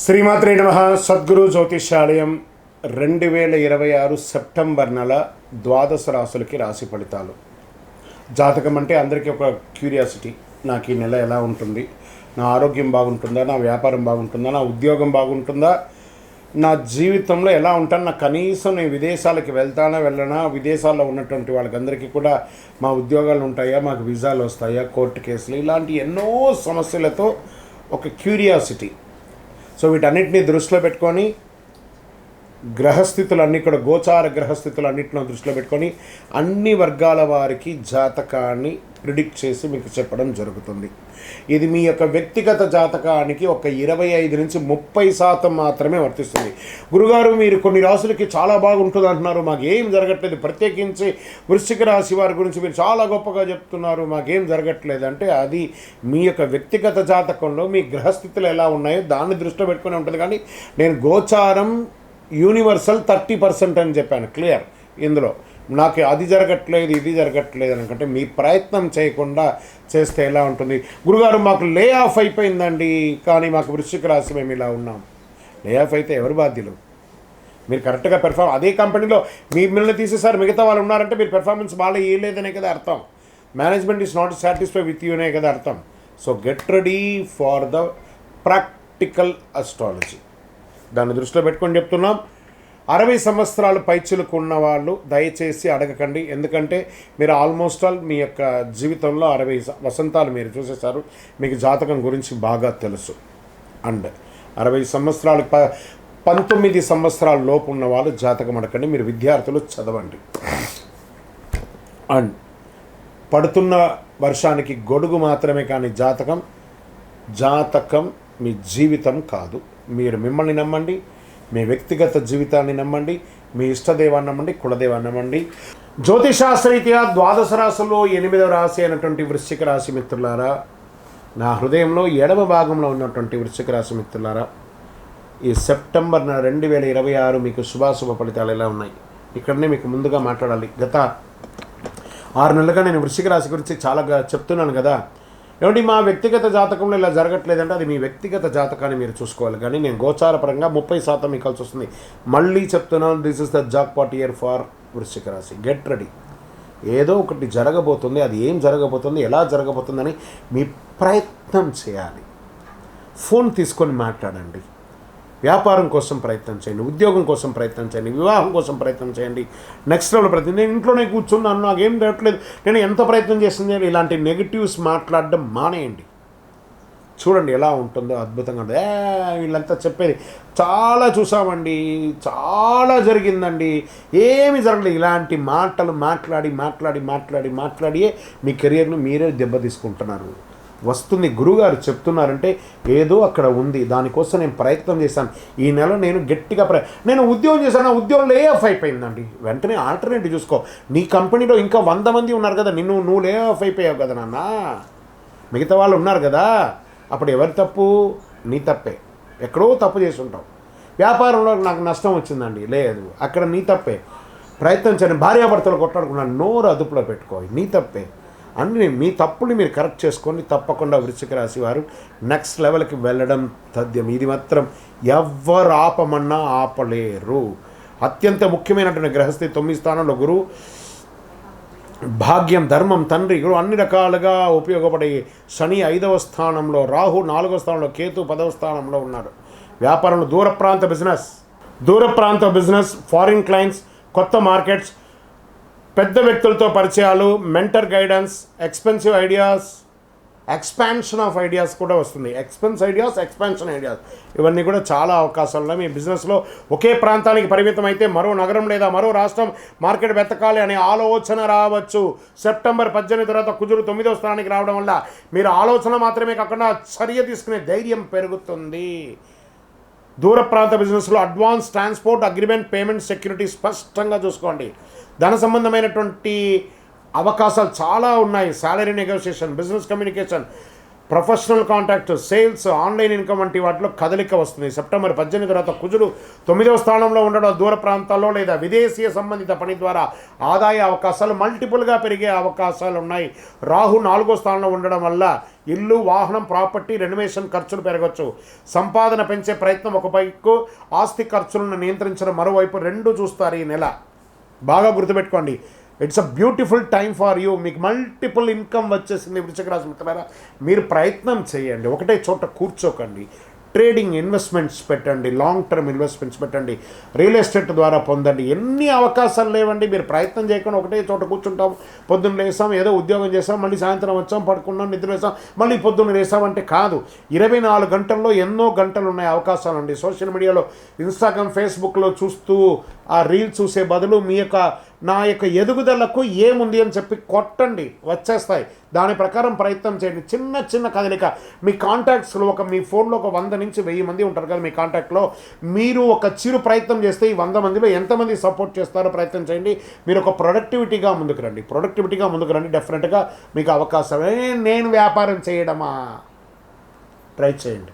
శ్రీమాత్రే నమః. సద్గురు జ్యోతిష్యాలయం 2026 సెప్టెంబర్ నెల ద్వాదశ రాశులకి రాశి ఫలితాలు. జాతకం అంటే అందరికీ ఒక క్యూరియాసిటీ. నాకు ఈ నెల ఎలా ఉంటుంది, నా ఆరోగ్యం బాగుంటుందా, నా వ్యాపారం బాగుంటుందా, నా ఉద్యోగం బాగుంటుందా, నా జీవితంలో ఎలా ఉంటాను, నాకు కనీసం నేను విదేశాలకి వెళ్ళనా, విదేశాల్లో ఉన్నటువంటి వాళ్ళకందరికీ కూడా మా ఉద్యోగాలు ఉంటాయా, మాకు వీసాలు వస్తాయా, కోర్టు కేసులు, ఇలాంటి ఎన్నో సమస్యలతో ఒక క్యూరియాసిటీ. సో వీటన్నిటిని దృష్టిలో పెట్టుకొని గ్రహస్థితులన్నీ కూడా గోచార గ్రహస్థితులన్నింటిలో దృష్టిలో పెట్టుకొని అన్ని వర్గాల వారికి జాతకాన్ని ప్రిడిక్ట్ చేసి మీకు చెప్పడం జరుగుతుంది. ఇది మీ యొక్క వ్యక్తిగత జాతకానికి ఒక 25 నుంచి 30% మాత్రమే వర్తిస్తుంది. గురుగారు, మీరు కొన్ని రాశులకి చాలా బాగుంటుంది అంటున్నారు, మాకేం జరగట్లేదు, ప్రత్యేకించి వృశ్చిక రాశి వారి గురించి మీరు చాలా గొప్పగా చెప్తున్నారు, మాకేం జరగట్లేదు అంటే అది మీ యొక్క వ్యక్తిగత జాతకంలో మీ గ్రహస్థితులు ఎలా ఉన్నాయో దాన్ని దృష్టిలో పెట్టుకుని ఉంటుంది. కానీ నేను గోచారం యూనివర్సల్ 30% అని చెప్పాను, క్లియర్. ఇందులో నాకు అది జరగట్లేదు ఇది జరగట్లేదు అనుకంటే మీ ప్రయత్నం చేయకుండా చేస్తే ఎలా ఉంటుంది. గురుగారు, మాకు లే ఆఫ్ అయిపోయిందండి, కానీ మాకు వృశ్చిక రాశి మేము ఇలా ఉన్నాం. లే ఆఫ్ అయితే ఎవరు బాధ్యులు? మీరు కరెక్ట్గా అదే కంపెనీలో మిమ్మల్ని తీసేసారు, మిగతా వాళ్ళు ఉన్నారంటే మీరు పెర్ఫార్మెన్స్ బాగా ఇవ్వలేదనే కదా అర్థం. Management is not satisfy with you అనే కదా అర్థం. So get ready for the practical astrology. దాన్ని దృష్టిలో పెట్టుకొని చెప్తున్నాం. 60 సంవత్సరాలు పైచులకు ఉన్న వాళ్ళు దయచేసి అడగకండి, ఎందుకంటే మీరు ఆల్మోస్ట్ ఆల్ మీ యొక్క జీవితంలో 60 వసంతాలు మీరు చూసేశారు, మీకు జాతకం గురించి బాగా తెలుసు. అండ్ 60 సంవత్సరాలు 19 సంవత్సరాల లోపు ఉన్న వాళ్ళు జాతకం అడగండి, మీరు విద్యార్థులు చదవండి. అండ్ పడుతున్న వర్షానికి గొడుగు మాత్రమే, కానీ జాతకం మీ జీవితం కాదు. మీరు మిమ్మల్ని నమ్మండి, మీ వ్యక్తిగత జీవితాన్ని నమ్మండి, మీ ఇష్టదేవాన్ని నమ్మండి, కులదేవాన్ని నమ్మండి. జ్యోతిషాస్త్రరీత్యా ద్వాదశ రాశుల్లో 8వ రాశి అయినటువంటి వృశ్చిక రాశి మిత్రులారా, నా హృదయంలో ఎడమ భాగంలో ఉన్నటువంటి వృశ్చిక రాశి మిత్రులారా, ఈ సెప్టెంబర్ 2026 మీకు శుభాశుభ ఫలితాలు ఎలా ఉన్నాయి ఇక్కడనే మీకు ముందుగా మాట్లాడాలి. గత 6 నెలలుగా నేను వృశ్చిక రాశి గురించి చాలా చెప్తున్నాను కదా. ఏమంటే మా వ్యక్తిగత జాతకంలో ఇలా జరగట్లేదంటే అది మీ వ్యక్తిగత జాతకాన్ని మీరు చూసుకోవాలి. కానీ నేను గోచారపరంగా 30% మీకు కలిసి వస్తుంది. మళ్ళీ చెప్తున్నాను, this is the jackpot year for వృశ్చిక రాశి. Get ready. ఏదో ఒకటి జరగబోతుంది, అది ఏం జరగబోతుంది, ఎలా జరగబోతుందని మీ ప్రయత్నం చేయాలి. ఫోన్ తీసుకొని మాట్లాడండి. వ్యాపారం కోసం ప్రయత్నం చేయండి, ఉద్యోగం కోసం ప్రయత్నం చేయండి, వివాహం కోసం ప్రయత్నం చేయండి, నెక్స్ట్ లెవెల్ ప్రయత్నం. నేను ఇంట్లోనే కూర్చున్నాను, నాకేం రావట్లేదు, నేను ఎంత ప్రయత్నం చేస్తుంది, ఇలాంటి నెగిటివ్స్ మాట్లాడడం మానేయండి. చూడండి ఎలా ఉంటుందో, అద్భుతంగా ఉంటుంది. వీళ్ళంతా చెప్పేది చాలా చూసామండి, చాలా జరిగిందండి, ఏమి జరగలేదు, ఇలాంటి మాటలు మాట్లాడి మీ కెరియర్ను మీరే దెబ్బతీసుకుంటున్నారు. వస్తుంది, గురుగారు చెప్తున్నారంటే ఏదో అక్కడ ఉంది, దానికోసం నేను ప్రయత్నం చేశాను. ఈ నెల నేను గట్టిగా నేను ఉద్యోగం చేశాను, ఉద్యోగం లే ఆఫ్ అయిపోయిందండి. వెంటనే ఆల్టర్నేటివ్ చూసుకో. నీ కంపెనీలో ఇంకా 100 మంది ఉన్నారు కదా, నువ్వు లే ఆఫ్ అయిపోయావు కదా నాన్న, మిగతా వాళ్ళు ఉన్నారు కదా. అప్పుడు ఎవరి తప్పు? నీ తప్పే. ఎక్కడో తప్పు చేసి ఉంటావు. వ్యాపారంలో నాకు నష్టం వచ్చిందండి, లేదు, అక్కడ నీ తప్పే. ప్రయత్నం చేయండి. భార్యాభర్తలు కొట్లాడుకున్నాను, నోరు అదుపులో పెట్టుకో, నీ తప్పే. అన్ని మీ తప్పుని మీరు కరెక్ట్ చేసుకొని తప్పకుండా వృశ్చిక రాశి వారు నెక్స్ట్ లెవెల్కి వెళ్ళడం తథ్యం. ఇది మాత్రం ఎవరు ఆపమన్నా ఆపలేరు. అత్యంత ముఖ్యమైనటువంటి గ్రహస్థితి 9వ స్థానంలో గురువు, భాగ్యం, ధర్మం, తండ్రి, గురువు అన్ని రకాలుగా ఉపయోగపడే శని 5వ స్థానంలో, రాహు 4వ స్థానంలో, కేతు 10వ స్థానంలో ఉన్నారు. వ్యాపారంలో దూర ప్రాంత బిజినెస్, ఫారిన్ క్లయింట్స్, కొత్త మార్కెట్స్, పెద్ద వ్యక్తులతో పరిచయాలు, mentor guidance, expensive ideas, expansion of ideas కూడా వస్తుంది. ఎక్స్పాన్షన్ ఐడియాస్ ఇవన్నీ కూడా చాలా అవకాశాలు ఉన్నాయి. మీ బిజినెస్లో ఒకే ప్రాంతానికి పరిమితం అయితే మరో నగరం లేదా మరో రాష్ట్రం మార్కెట్ వెతకాలి అనే ఆలోచన రావచ్చు. సెప్టెంబర్ 18 తర్వాత కుజుడు 9వ స్థానానికి రావడం వల్ల మీరు ఆలోచన మాత్రమే కాకుండా చర్య తీసుకునే ధైర్యం పెరుగుతుంది. దూర ప్రాంత బిజినెస్లో advance transport agreement, payment, security స్పష్టంగా చూసుకోండి. ధన సంబంధమైనటువంటి అవకాశాలు చాలా ఉన్నాయి. Salary negotiation, business communication, professional contact, sales, online income వంటి వాటిలో కదలిక వస్తుంది. సెప్టెంబర్ 18 తర్వాత కుజుడు 9వ స్థానంలో ఉండడం దూర ప్రాంతాల్లో లేదా విదేశీయ సంబంధిత పని ద్వారా ఆదాయ అవకాశాలు మల్టిపుల్గా పెరిగే అవకాశాలు ఉన్నాయి. రాహు 4వ స్థానంలో ఉండడం వల్ల ఇల్లు, వాహనం, ప్రాపర్టీ రెనోవేషన్ ఖర్చులు పెరగవచ్చు. సంపాదన పెంచే ప్రయత్నం ఒకవైపు, ఆస్తి ఖర్చులను నియంత్రించడం మరోవైపు, రెండు చూస్తారు ఈ నెల. బాగా గుర్తుపెట్టుకోండి, it's a beautiful time for you. మీకు మల్టిపుల్ ఇన్కమ్ వచ్చేసింది. వృశ్చిక రాశి మిత్రులారా, మీరు ప్రయత్నం చేయండి, ఒకటే చోట కూర్చోకండి. ట్రేడింగ్, ఇన్వెస్ట్మెంట్స్ పెట్టండి, లాంగ్ టర్మ్ ఇన్వెస్ట్మెంట్స్ పెట్టండి, రియల్ ఎస్టేట్ ద్వారా పొందండి. ఎన్ని అవకాశాలు లేవండి. మీరు ప్రయత్నం చేయకుండా ఒకటే చోట కూర్చుంటాం, పొద్దున్న లేసాం, ఏదో ఉద్యోగం చేసాం, మళ్ళీ సాయంత్రం వచ్చాం, పడుకున్నాం, నిద్ర వేసాం, మళ్ళీ పొద్దున్న లేసామంటే కాదు. 24 గంటల్లో ఎన్నో గంటలు ఉన్నాయి అవకాశాలు అండి. సోషల్ మీడియాలో, ఇన్స్టాగ్రామ్, ఫేస్బుక్లో చూస్తూ ఆ రీల్ చూసే బదులు నా యొక్క ఎదుగుదలకు ఏముంది అని చెప్పి కొట్టండి, వచ్చేస్తాయి. దాని ప్రకారం ప్రయత్నం చేయండి. చిన్న చిన్న కదలిక మీ కాంటాక్ట్స్లో మీ ఫోన్లో 100 నుంచి 1000 మంది ఉంటారు కదా మీ కాంటాక్ట్లో. మీరు ఒక చిరు ప్రయత్నం చేస్తే ఈ 100 మందిలో ఎంతమంది సపోర్ట్ చేస్తారో ప్రయత్నం చేయండి. మీరు ఒక ప్రొడక్టివిటీగా ముందుకు రండి. డెఫినెట్గా మీకు అవకాశమే. నేను వ్యాపారం చేయడమా, ట్రై చేయండి.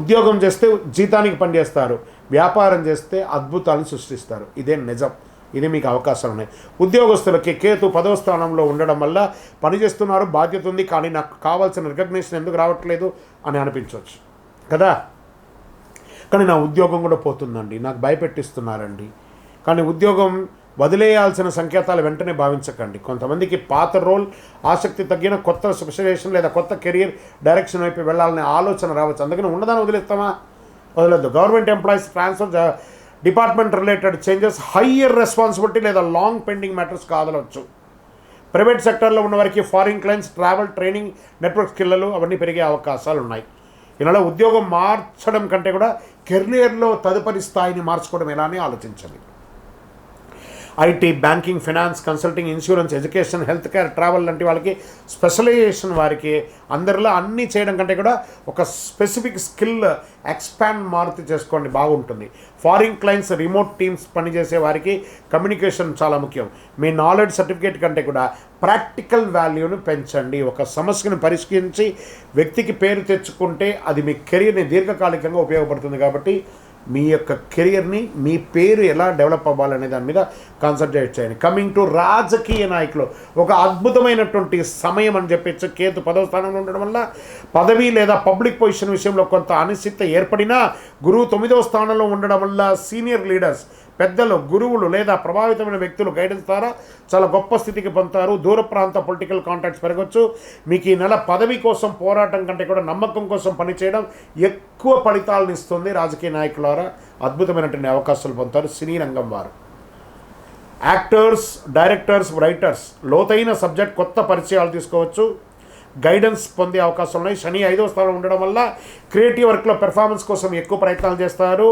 ఉద్యోగం చేస్తే జీతానికి పనిచేస్తారు, వ్యాపారం చేస్తే అద్భుతాలను సృష్టిస్తారు. ఇదే నిజం. ఇది మీకు అవకాశాలు ఉన్నాయి. ఉద్యోగస్తులకి కేతు 10వ స్థానంలో ఉండడం వల్ల పనిచేస్తున్నారు, బాధ్యత ఉంది, కానీ నాకు కావాల్సిన రికగ్నిషన్ ఎందుకు రావట్లేదు అని అనిపించవచ్చు కదా. కానీ నా ఉద్యోగం కూడా పోతుందండి, నాకు భయపెట్టిస్తున్నారండి. కానీ ఉద్యోగం వదిలేయాల్సిన సంకేతాలు వెంటనే భావించకండి. కొంతమందికి పాత రోల్ ఆసక్తి తగ్గిన కొత్త స్పెషలైజేషన్ లేదా కొత్త కెరియర్ డైరెక్షన్ వైపు వెళ్ళాలనే ఆలోచన రావచ్చు. అందుకని ఉన్నదాన్ని వదిలేస్తామా? వదలద్దు. Government employees transfer, department related changes, higher responsibility లేదా లాంగ్ పెండింగ్ మ్యాటర్స్ కాదలవచ్చు. ప్రైవేట్ సెక్టర్లో ఉన్నవారికి foreign clients, travel, training, network స్కిల్లు అవన్నీ పెరిగే అవకాశాలు ఉన్నాయి. ఇలా ఉద్యోగం మార్చడం కంటే కూడా కెరియర్లో తదుపరి స్థాయిని మార్చుకోవడం ఎలా అని ఆలోచించండి. IT, banking, finance, consulting, insurance, education, health care, travel లాంటి వాళ్ళకి, స్పెషలైజేషన్ వారికి, అందరిలో అన్నీ చేయడం కంటే కూడా ఒక స్పెసిఫిక్ స్కిల్ ఎక్స్పాండ్ మారుతి చేసుకోండి, బాగుంటుంది. ఫారిన్ క్లయింట్స్, రిమోట్ టీమ్స్ పనిచేసే వారికి కమ్యూనికేషన్ చాలా ముఖ్యం. మీ నాలెడ్జ్ సర్టిఫికేట్ కంటే కూడా ప్రాక్టికల్ వాల్యూను పెంచండి. ఒక సమస్యను పరిష్కరించి వ్యక్తికి పేరు తెచ్చుకుంటే అది మీ కెరీర్ని దీర్ఘకాలికంగా ఉపయోగపడుతుంది. కాబట్టి మీ యొక్క కెరియర్ని, మీ పేరు ఎలా డెవలప్ అవ్వాలనే దాని మీద కాన్సన్ట్రేట్ చేయండి. కమింగ్ టు రాజకీయ నాయకులు, ఒక అద్భుతమైనటువంటి సమయం అని చెప్పచ్చు. కేతు 10వ స్థానంలో ఉండడం వల్ల పదవి లేదా పబ్లిక్ పొజిషన్ విషయంలో కొంత అనిశ్చిత ఏర్పడినా, గురువు 9వ స్థానంలో ఉండడం వల్ల సీనియర్ లీడర్స్, పెద్దలు, గురువులు లేదా ప్రభావితమైన వ్యక్తులు గైడెన్స్ ద్వారా చాలా గొప్ప స్థితికి పొందుతారు. దూర ప్రాంత పొలిటికల్ కాంటాక్ట్స్ పెరగచ్చు. మీకు ఈ నెల పదవి కోసం పోరాటం కంటే కూడా నమ్మకం కోసం పనిచేయడం ఎక్కువ ఫలితాలను ఇస్తుంది. రాజకీయ నాయకులారా అద్భుతమైనటువంటి అవకాశాలు పొందుతారు. సినీ రంగం వారు, యాక్టర్స్, డైరెక్టర్స్, రైటర్స్ లోతైన సబ్జెక్ట్, కొత్త పరిచయాలు తీసుకోవచ్చు, గైడెన్స్ పొందే అవకాశాలు ఉన్నాయి. శని 5వ స్థానంలో ఉండడం వల్ల క్రియేటివ్ వర్క్లో పెర్ఫార్మెన్స్ కోసం ఎక్కువ ప్రయత్నాలు చేస్తారు.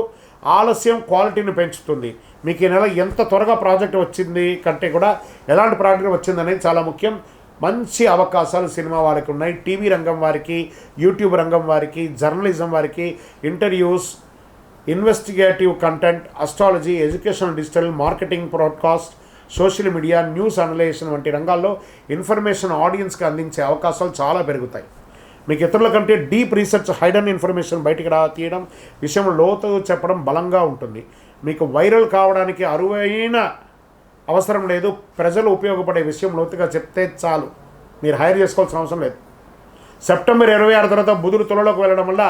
ఆలస్యం క్వాలిటీని పెంచుతుంది. మీకు ఈ నెల ఎంత త్వరగా ప్రాజెక్ట్ వచ్చింది కంటే కూడా ఎలాంటి ప్రాజెక్ట్ వచ్చిందనేది చాలా ముఖ్యం. మంచి అవకాశాలు సినిమా వారికి ఉన్నాయి. టీవీ రంగం వారికి, యూట్యూబ్ రంగం వారికి, జర్నలిజం వారికి, interviews, investigative content, astrology, education, digital marketing, broadcast, social media, news analysation వంటి రంగాల్లో ఇన్ఫర్మేషన్ ఆడియన్స్కి అందించే అవకాశాలు చాలా పెరుగుతాయి. మీకు ఇతరుల కంటే డీప్ రీసెర్చ్, హైడెన్ ఇన్ఫర్మేషన్ బయటికి తీయడం, విషయం లోతు చెప్పడం బలంగా ఉంటుంది. మీకు వైరల్ కావడానికి అరువైన అవసరం లేదు. ప్రజలు ఉపయోగపడే విషయం లోతుగా చెప్తే చాలు. మీరు హైర్ చేసుకోవాల్సిన అవసరం లేదు. సెప్టెంబర్ 26 తర్వాత బుధుడు తులలోకి వెళ్ళడం వల్ల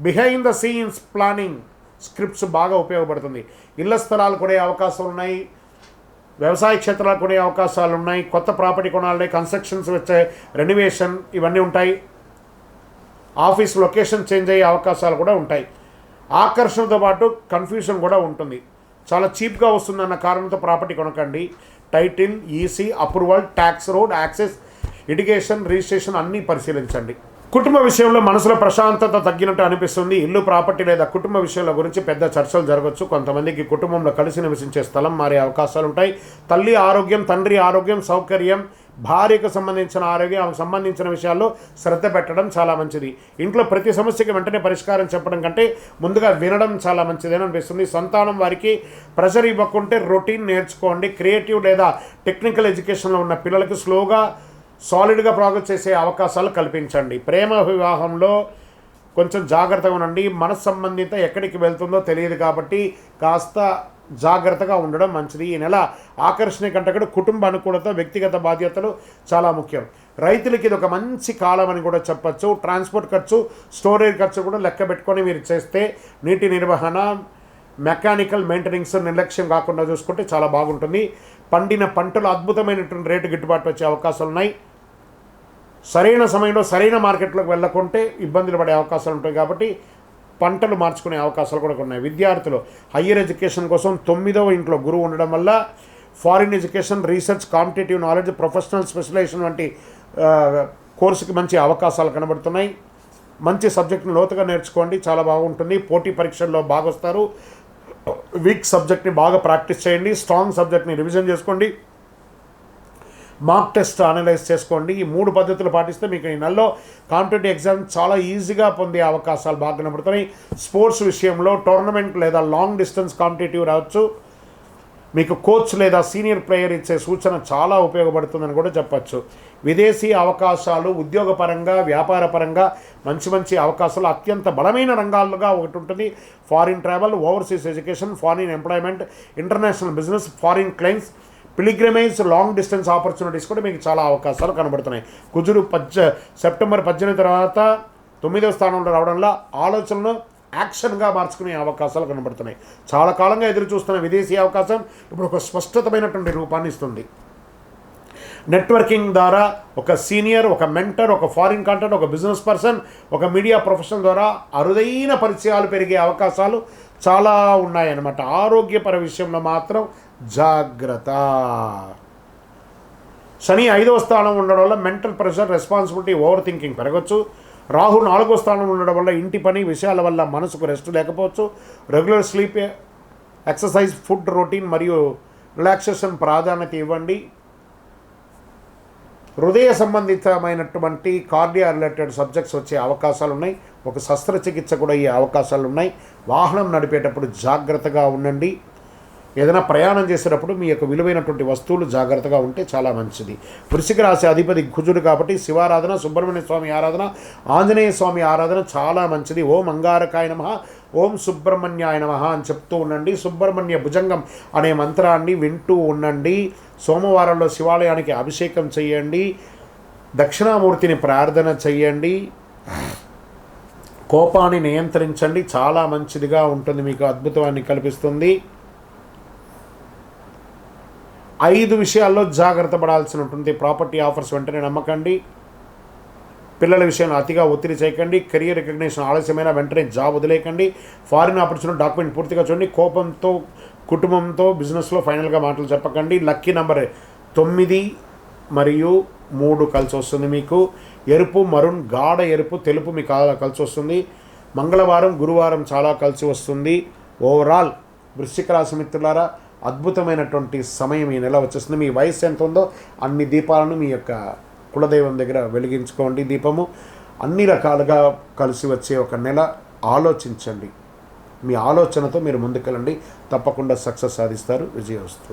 behind the scenes planning scripts బాగా ఉపయోగపడుతుంది. ఇళ్ల స్థలాలు కొనే అవకాశాలు ఉన్నాయి, వ్యవసాయ క్షేత్రాలు కొనే అవకాశాలు ఉన్నాయి, కొత్త ప్రాపర్టీ కొనాలి, కన్స్ట్రక్షన్స్ వచ్చే, రెనోవేషన్ ఇవన్నీ ఉంటాయి. ఆఫీస్ లొకేషన్ చేంజ్ అయ్యే అవకాశాలు కూడా ఉంటాయి. ఆకర్షణతో పాటు కన్ఫ్యూషన్ కూడా ఉంటుంది. చాలా చీప్గా వస్తుందన్న కారణంతో ప్రాపర్టీ కొనకండి. Title, EC, approval, tax, road access, irrigation, registration అన్నీ పరిశీలించండి. కుటుంబ విషయంలో మనసులో ప్రశాంతత తగ్గినట్టు అనిపిస్తుంది. ఇల్లు, ప్రాపర్టీ లేదా కుటుంబ విషయాల గురించి పెద్ద చర్చలు జరగవచ్చు. కొంతమందికి కుటుంబంలో కలిసి నివసించే స్థలం మారే అవకాశాలు ఉంటాయి. తల్లి ఆరోగ్యం, తండ్రి ఆరోగ్యం, సౌకర్యం, భార్యకు సంబంధించిన ఆరోగ్యం, ఆమెకు సంబంధించిన విషయాల్లో శ్రద్ధ పెట్టడం చాలా మంచిది. ఇంట్లో ప్రతి సమస్యకి వెంటనే పరిష్కారం చెప్పడం కంటే ముందుగా వినడం చాలా మంచిదని అనిపిస్తుంది. సంతానం వారికి ప్రెషర్ ఇవ్వకుంటే రొటీన్ నేర్చుకోండి. క్రియేటివ్ లేదా టెక్నికల్ ఎడ్యుకేషన్లో ఉన్న పిల్లలకి స్లోగా సాలిడ్గా ప్రోగ్రెస్ చేసే అవకాశాలు కల్పించండి. ప్రేమ వివాహంలో కొంచెం జాగ్రత్తగా ఉండండి. మనసు సంబంధిత ఎక్కడికి వెళ్తుందో తెలియదు కాబట్టి కాస్త జాగ్రత్తగా ఉండడం మంచిది. ఈ నెల ఆకర్షణ కంటే కూడా కుటుంబ అనుకూలత, వ్యక్తిగత బాధ్యతలు చాలా ముఖ్యం. రైతులకి ఇది ఒక మంచి కాలం అని కూడా చెప్పచ్చు. ట్రాన్స్పోర్ట్ ఖర్చు, స్టోరేజ్ ఖర్చు కూడా లెక్క పెట్టుకొని మీరు చేస్తే నీటి నిర్వహణ, మెకానికల్ మెయింటెనెన్స్ నిర్లక్ష్యం కాకుండా చూసుకుంటే చాలా బాగుంటుంది. పండిన పంటలు అద్భుతమైనటువంటి రేటు గిట్టుబాటు వచ్చే అవకాశాలు ఉన్నాయి. సరైన సమయంలో సరైన మార్కెట్లోకి వెళ్ళకుంటే ఇబ్బందులు పడే అవకాశాలు ఉంటాయి కాబట్టి పంటలు మార్చుకునే అవకాశాలు కూడా ఉన్నాయి. విద్యార్థులు హయ్యర్ ఎడ్యుకేషన్ కోసం 9వ ఇంట్లో గురువు ఉండడం వల్ల foreign education, research, competitive knowledge, professional specialisation వంటి కోర్సుకి మంచి అవకాశాలు కనబడుతున్నాయి. మంచి సబ్జెక్ట్ని లోతుగా నేర్చుకోండి, చాలా బాగుంటుంది. పోటీ పరీక్షల్లో బాగా వస్తారు. వీక్ సబ్జెక్ట్ని బాగా ప్రాక్టీస్ చేయండి. స్ట్రాంగ్ సబ్జెక్ట్ని రివిజన్ చేసుకోండి. మాక్ టెస్ట్ అనలైజ్ చేసుకోండి. ఈ 3 పద్ధతులు పాటిస్తే మీకు ఈ నెలలో కాంపిటేటివ్ ఎగ్జామ్ చాలా ఈజీగా పొందే అవకాశాలు బాగా కనబడుతున్నాయి. స్పోర్ట్స్ విషయంలో టోర్నమెంట్ లేదా లాంగ్ డిస్టెన్స్ కాంపిటేటివ్ రావచ్చు. మీకు కోచ్ లేదా సీనియర్ ప్లేయర్ ఇచ్చే సూచన చాలా ఉపయోగపడుతుందని కూడా చెప్పచ్చు. విదేశీ అవకాశాలు ఉద్యోగపరంగా, వ్యాపారపరంగా మంచి అవకాశాలు అత్యంత బలమైన రంగాలుగా ఒకటి ఉంటుంది. Foreign travel, overseas education, foreign employment, international business, foreign clients, pilgrimage, long distance opportunities కూడా మీకు చాలా అవకాశాలు కనబడుతున్నాయి. కుజుడు సెప్టెంబర్ 18 తర్వాత 9వ స్థానంలో రావడంలో ఆలోచనలు యాక్షన్గా మార్చుకునే అవకాశాలు కనబడుతున్నాయి. చాలా కాలంగా ఎదురు చూస్తున్న విదేశీ అవకాశం ఇప్పుడు ఒక స్పష్టతమైనటువంటి రూపాన్ని ఇస్తుంది. నెట్వర్కింగ్ ద్వారా ఒక సీనియర్, ఒక మెంటర్, ఒక ఫారిన్ కాంటాక్ట్, ఒక బిజినెస్ పర్సన్, ఒక మీడియా ప్రొఫెషనల్ ద్వారా అరుదైన పరిచయాలు పెరిగే అవకాశాలు చాలా ఉన్నాయన్నమాట. ఆరోగ్యపర విషయంలో మాత్రం జాగ్రత్త. శని 5వ స్థానం ఉండడం వల్ల mental pressure, responsibility, overthinking పెరగచ్చు. రాహు 4వ స్థానం ఉండడం వల్ల ఇంటి పని విషయాల వల్ల మనసుకు రెస్ట్ లేకపోవచ్చు. Regular sleep, exercise, food routine మరియు రిలాక్సేషన్ ప్రాధాన్యత ఇవ్వండి. హృదయ సంబంధితమైనటువంటి కార్డియా రిలేటెడ్ సబ్జెక్ట్స్ వచ్చే అవకాశాలు ఉన్నాయి. ఒక శస్త్రచికిత్స కూడా అయ్యే అవకాశాలు ఉన్నాయి. వాహనం నడిపేటప్పుడు జాగ్రత్తగా ఉండండి. ఏదైనా ప్రయాణం చేసేటప్పుడు మీ యొక్క విలువైనటువంటి వస్తువులు జాగ్రత్తగా ఉంటే చాలా మంచిది. వృశ్చిక రాశి అధిపతి కుజుడు కాబట్టి శివారాధన, సుబ్రహ్మణ్య స్వామి ఆరాధన, ఆంజనేయ స్వామి ఆరాధన చాలా మంచిది. ఓం అంగారకాయ నమః, ఓం సుబ్రహ్మణ్యాయ నమః అని చెప్తూ ఉండండి. సుబ్రహ్మణ్య భుజంగం అనే మంత్రాన్ని వింటూ ఉండండి. సోమవారంలో శివాలయానికి అభిషేకం చేయండి. దక్షిణామూర్తిని ప్రార్థన చేయండి. కోపాన్ని నియంత్రించండి, చాలా మంచిదిగా ఉంటుంది, మీకు అద్భుతాన్ని కల్పిస్తుంది. 5 విషయాల్లో జాగ్రత్త పడాల్సి ఉంటుంది. ప్రాపర్టీ ఆఫర్స్ వెంటనే నమ్మకండి. పిల్లల విషయంలో అతిగా ఒత్తిడి చేయకండి. కెరియర్ రికగ్నిషన్ ఆలస్యమైన వెంటనే జాబ్ వదిలేయకండి. ఫారిన్ ఆపర్చునిటీ డాక్యుమెంట్ పూర్తిగా చూడండి. కోపంతో, కుటుంబంతో, బిజినెస్లో ఫైనల్గా మాటలు చెప్పకండి. లక్కీ నెంబర్ 9 మరియు 3 కలిసి వస్తుంది. మీకు ఎరుపు, మరూన్, గాఢ ఎరుపు, తెలుపు మీకు కలిసి వస్తుంది. మంగళవారం, గురువారం చాలా కలిసి వస్తుంది. ఓవరాల్ వృశ్చిక రాశి మిత్రులారా అద్భుతమైనటువంటి సమయం ఈ నెల వచ్చేస్తుంది. మీ వయసు ఎంత ఉందో అన్ని దీపాలను మీ యొక్క కులదైవం దగ్గర వెలిగించుకోండి. దీపము అన్ని రకాలుగా కలిసి వచ్చే ఒక నెల. ఆలోచించండి, మీ ఆలోచనతో మీరు ముందుకెళ్ళండి, తప్పకుండా సక్సెస్ సాధిస్తారు. విజయం వస్తుంది.